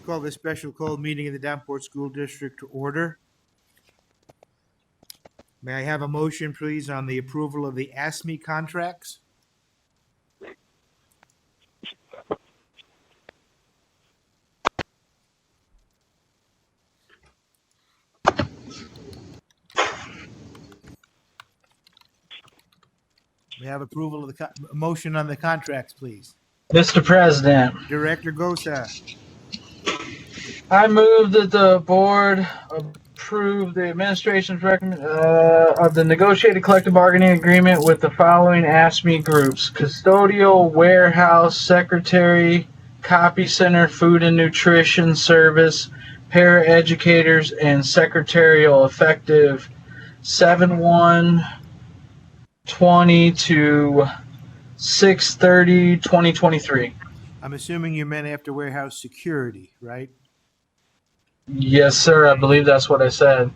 call this special call meeting in the Davenport School District to order. May I have a motion, please, on the approval of the ASME contracts? May I have approval of the motion on the contracts, please? Mr. President, Director Gosa, I move that the board approve the administration's recommend of the negotiated collective bargaining agreement with the following ASME groups: custodial, warehouse, secretary, copy center, food and nutrition service, paraeducators, and secretarial, effective 7/1/20 to 6/30/2023. I'm assuming you meant after warehouse security, right? Yes, sir. I believe that's what I said.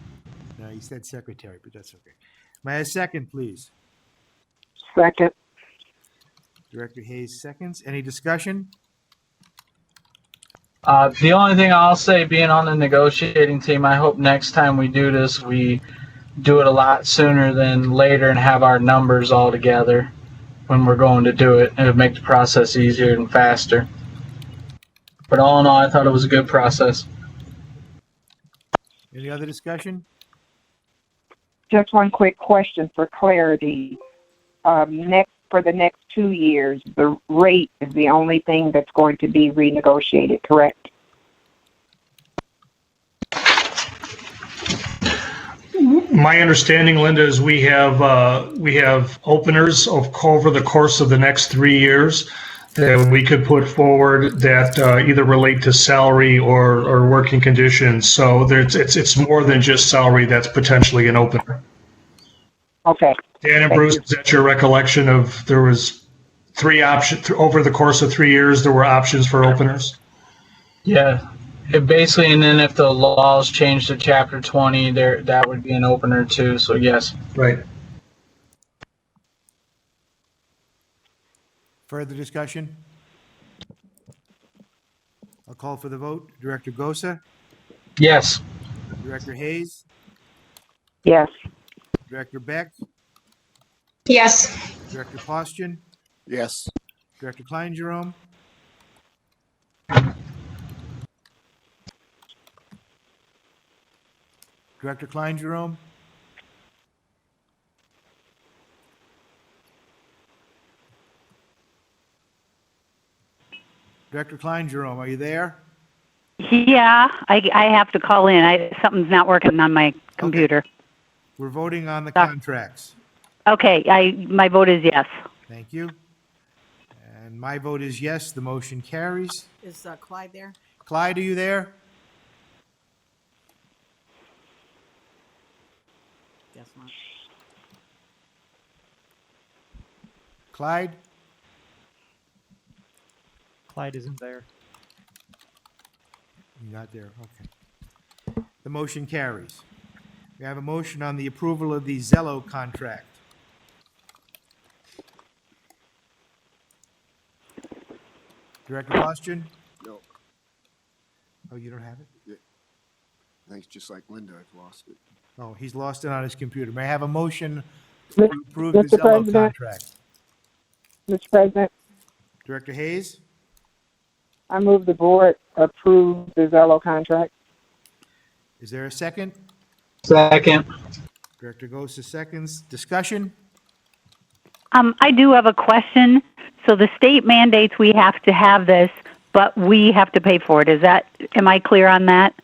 No, you said secretary, but that's okay. May I have a second, please? Second. Director Hayes seconds. Any discussion? The only thing I'll say, being on the negotiating team, I hope next time we do this, we do it a lot sooner than later and have our numbers all together when we're going to do it. It would make the process easier and faster. But all in all, I thought it was a good process. Any other discussion? Just one quick question for clarity. For the next 2 years, the rate is the only thing that's going to be renegotiated, correct? My understanding, Linda, is we have openers over the course of the next 3 years that we could put forward that either relate to salary or working conditions. So it's more than just salary that's potentially an opener. Okay. Dan and Thank Bruce, you. is that your recollection of there was 3 options over the course of 3 years? There were options for openers. Yeah. It basically, and then if the laws change to Chapter 20, that would be an opener too. So yes. Right. Further discussion? I'll call for the vote. Director Gosa, Yes. Director Hayes, Yes. Director Beck, Yes. Director Postian, Yes. Director Klein Jerome, Director Klein Jerome, Director Klein Jerome, are you there? Yeah, I have to call in. Something's not working on my computer. We're voting on the contracts. Okay, my vote is yes. Thank you. And my vote is yes, the motion carries. Is Clyde there? Clyde, are you there? Guess not. Clyde? Clyde isn't there. You're not there, okay. The motion carries. We have a motion on the approval of the Zello contract. Director Postian? No. Oh, you don't have it? I think it's just like Linda, I've lost it. Oh, he's lost it on his computer. May I have a motion to Mr. approve the Mr. Zello President. contract? Mr. President, Director Hayes? I move the board approve the Zello contract. Is there a second? Second. Director Gosa seconds. Discussion? I do have a question. So the state mandates we have to have this, but we have to pay for it. Am I clear on that?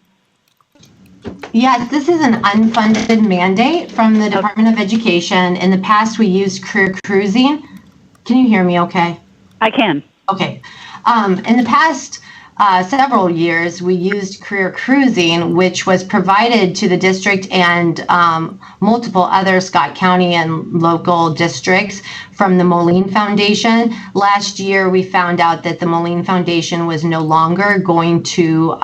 Yes, this is an unfunded mandate from the Department of Education. In the past, we used career cruising. Can you hear me okay? I can. Okay. In the past several years, we used career cruising, which was provided to the district and multiple other Scott County and local districts from the Moline Foundation. Last year, we found out that the Moline Foundation was no longer going to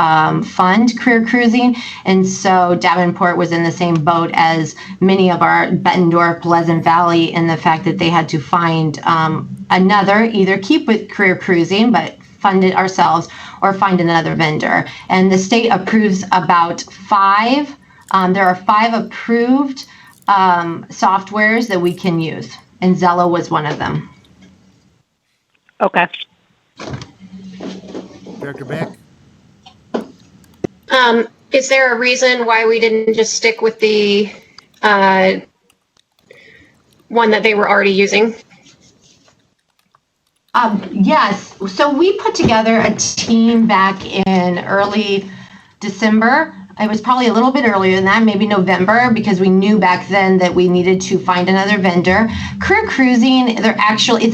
fund career cruising. And so Davenport was in the same boat as many of our Bettendorf, Pleasant Valley, in the fact that they had to find another, either keep with career cruising, but fund it ourselves or find another vendor. And the state approves about 5. There are 5 approved softwares that we can use, and Zello was one of them. Okay. Director Beck? Is there a reason why we didn't just stick with the one that they were already using? Yes. So we put together a team back in early December. It was probably a little bit earlier than that, maybe November, because we knew back then that we needed to find another vendor. Career Cruising, they're actually,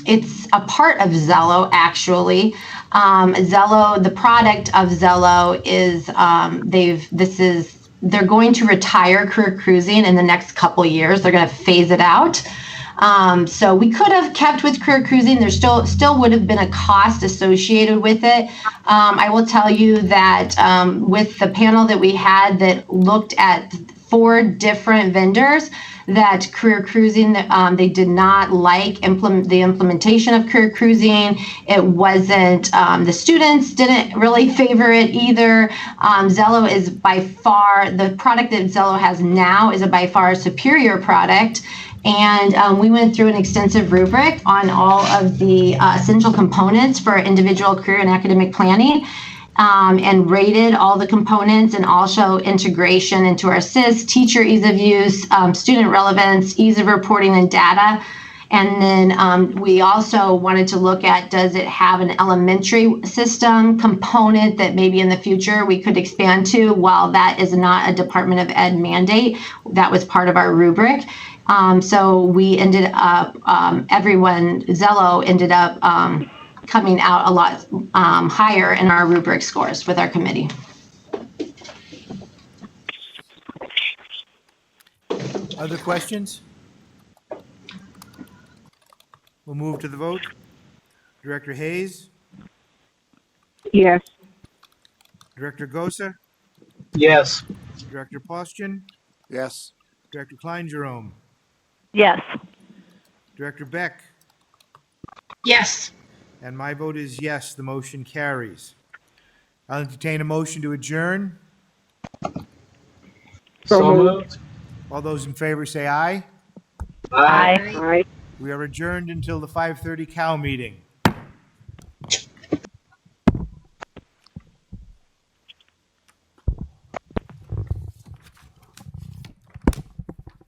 it's a part of Zello, actually. Zello, the product of Zello is they're going to retire Career Cruising in the next couple years. They're going to phase it out. So we could have kept with Career Cruising. There still would have been a cost associated with it. I will tell you that with the panel that we had that looked at 4 different vendors, that Career Cruising, they did not like the implementation of Career Cruising. It wasn't, the students didn't really favor it either. Zello is by far, the product that Zello has now is a by far superior product. And we went through an extensive rubric on all of the essential components for individual career and academic planning. And rated all the components and also integration into our SIS, teacher ease of use, student relevance, ease of reporting and data. And then we also wanted to look at, does it have an elementary system component that maybe in the future we could expand to? While that is not a Department of Ed mandate, that was part of our rubric. So we ended up, Zello ended up coming out a lot higher in our rubric scores with our committee. Other questions? We'll move to the vote. Director Hayes? Yes. Director Gosa? Yes. Director Postian? Yes. Director Klein Jerome? Yes. Director Beck? Yes. And my vote is yes, the motion carries. I'll entertain a motion to adjourn. So moved. All those in favor say aye. Aye. All right. We are adjourned until the 5:30 Cal meeting.